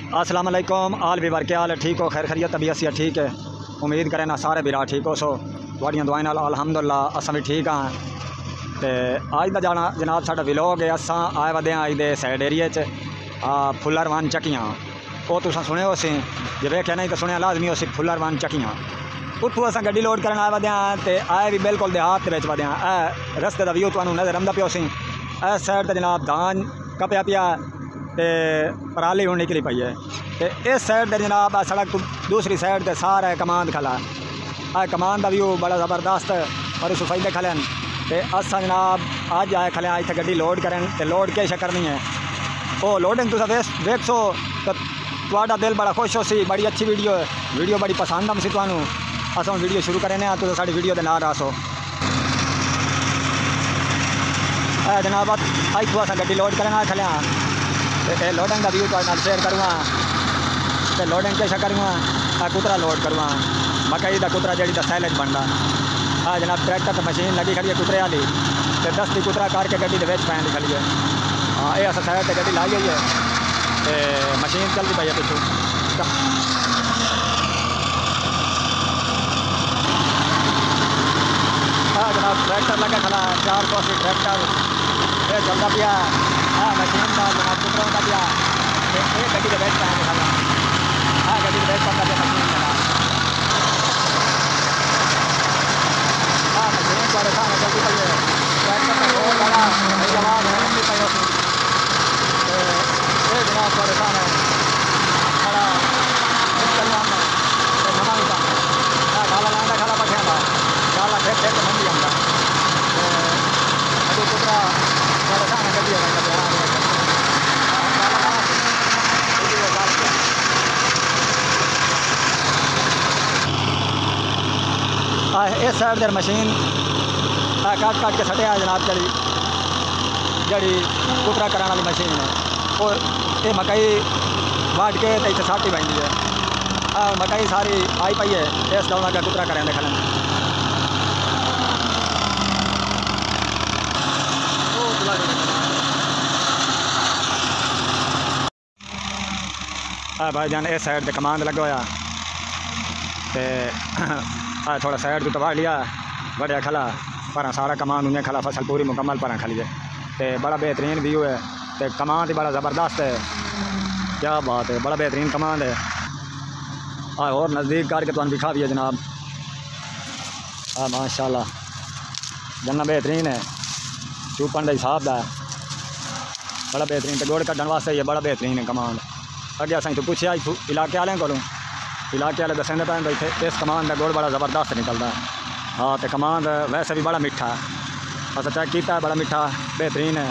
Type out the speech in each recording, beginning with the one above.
अस्सलाम वालेकुम आल भी वर्के हाल ठीक हो खैर खैरियत तबीयत सी ठीक है। उम्मीद करें ना सारे बिरा ठीक हो सो थोड़ियां दुआएं नाल अल्हम्दुलिल्लाह असां भी ठीक हाँ। तो अज का जाना जनाब साडा विलोग है। असां आए वदे अज दे साइड एरिए फुल्लर वन चक्कियां वो तुसां सुने हो सी जे वेख्या नहीं तो सुने लाजमी हो सी फुल्लर वन चक्कियां उत्थों असां गड्डी लोड करन आए वदे ते आए भी बिल्कुल देहात के वदे रस्ते का व्यू तुहानूं नज़र आंदा पियो सी। इस साइड ते जनाब धान कपया पिया ते पराली हूँ निकली पई है। तो इस साइड ते जनाब सड़क दूसरी साइड ते सारा कमांद खला कमांद का व्यू बड़ा ज़बरदस्त और उस फायदे खलन। तो असा जनाब अज आए खले इतने गड्डी लोड करें तो लोड क्या करनी है वो लोडिंग तुम वेख सो तो थोड़ा दिल बड़ा खुश हो सी। बड़ी अच्छी वीडियो बड़ी पसंद आम सी तुहानूं। अस हम वीडियो शुरू करें तो साड़ी वीडियो के नाल रसो जनाब इतों अस गड्डी लोड करना खले तो लोडिंग का व्यू तो शेयर करूँगा। तो लोडिंग कैसा करूँगा कुतरा लोड करूँगा मकई का कुतरा जी सैलेज बनता जनाब ट्रैक्टर तो मशीन लगी खड़ी है कुतरे वाली तो 10 की कुतरा करके गड्डी के पैन दी खड़ी है। हाँ ये अस साइड से गड्डी लाई हुई है तो मशीन चलती पई है पिछू। जनाब ट्रैक्टर लगे खड़ा 480 ट्रैक्टर ये चलता पिया मशीन का जनाब कुतरों का पिया ये गड्डी के पैन दी खड़ा गड्डी के पकड़ के मशीन चला मशीन बड़े सामने चलती पई है। ट्रैक्टर का बहुत बड़ा जवाब है पई ये जनाब बड़े सामने खड़ा चलना नवा ही गाला लाना खड़ा बैठा था गाला फेर फेर मंडी आंदा अभी कुतरा बड़े सामने गड्डी इस साइड दर मशीन काट के सटिया जनाब जड़ी कुतरा कराने वाली मशीन है और ये मकई वाट के तो इतने साटी बहती है मकई सारी आई पई है इस दौना का कुतरा करें खलन। भाई जान इस साइड से कमांड लगा होया तो थोड़ा साइड तो तबाह लिया बढ़िया खला पर सारा कमान उन्हें खला फसल पूरी मुकम्मल पर खली है तो बड़ा बेहतरीन व्यू है। तो कमान ही बड़ा ज़बरदस्त है क्या बात है बड़ा बेहतरीन कमान है। और नज़दीक करके तो दिखा भी है जनाब माशाल्लाह गन्ना बेहतरीन है चूपन का हिसाब का बड़ा बेहतरीन तो गोड़ कट्टन वास्ते ये बड़ा बेहतरीन है कमान। अगे असें तो पूछा इलाके वाले को इलाके वाले दसेंदे पैन भाई इस कमान का गुड़ बड़ा ज़बरदस्त निकलता है। हाँ तो कमान वैसे भी बड़ा मिठा अस चेक किया बड़ा मिठा बेहतरीन है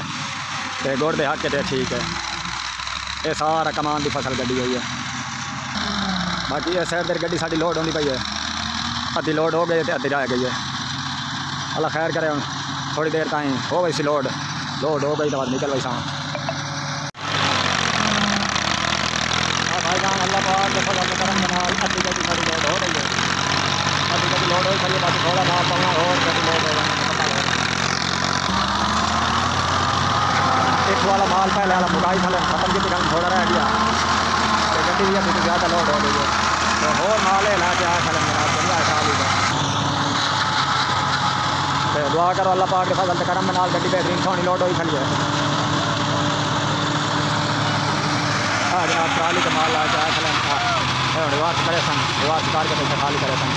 तो गुड़ दे हक के ठीक है। ये सारा कमान की फसल गड्डी हुई है। बाकी इस साइड पर गड्डी साड़ी लोड होनी पई है अद्धी लोड हो गई तो अद्धी रह गई है। अल्लाह खैर करे हम थोड़ी देर ताई हो गई सी लोड हो गई तो बाद निकल गई सा भाईजान अल्लाह पाक के फजल करम के नाल अद्धी गड्डी साड़ी लोड हो रही है अद्धी गड्डी लोड हो गई है बाकी थोड़ा बहुत पड़ना और गड्डी लोड हो जाए। एक वाला माल पहले वाला मुकाई था खत्म की दुकान थोड़ा रह गया तो गड्डी भी अभी तो ज़्यादा लोड हो गई है तो और माल है ला के आया खलन जनाब बढ़िया साल तो दुआ करो अल्लाह पाक के फजल करम के नाल गड्डी बेहतरीन सोहनी लोड हो खली है। जनाब ट्राली का माल आया खलन रिवार्स करे सन रिवार्स कार के पैसे खाली करे सन।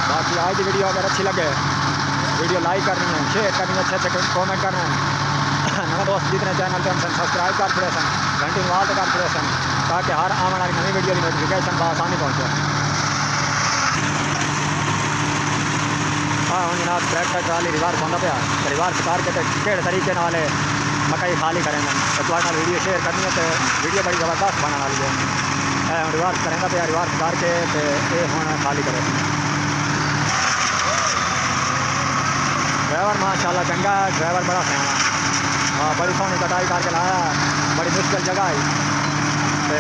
बाकी आज की वीडियो अगर अच्छी लगे वीडियो लाइक करनी है शेयर करनी है अच्छे कमेंट करना है नए दोस्त जितने चैनल पर हम सब्सक्राइब कर छड़े सन घंटी वाल कर छड़े सन ताकि हर आने वाली नई वीडियो की नोटिफिकेशन बसानी पहुँचे। हाँ हम जनाब ट्रैक्टर ट्राली रिवार्स होता पाया रिवार्स करके केड़े तरीके नाल मकई खाली करेंगे तो तुम्हारे वीडियो शेयर करनी है तो वीडियो बड़ी ज़बरदस्त बनने वाली है। हम रिवार्स करेंगे तो रिवार्स करके तो ये हूँ खाली करें। ड्राइवर माशाल्लाह चंगा है ड्राइवर बड़ा सयाना हाँ बड़ी सोहनी कटाई करके लाया बड़ी मुश्किल जगह है तो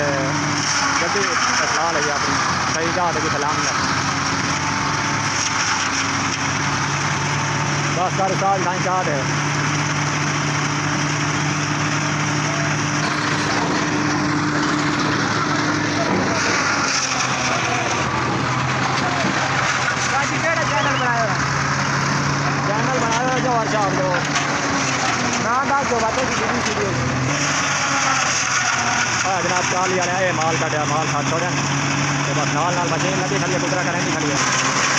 गड्डी चला ली अपनी सही जगह की सलाम है बस सारे साल ढाई चाह है तो बातें की सीधी सीधी जनाब चाल लिया माल कटिया माल खा छोड़न तो बस नाल नाल मशीन लगी खड़ी है कुतरा करें खड़ी है।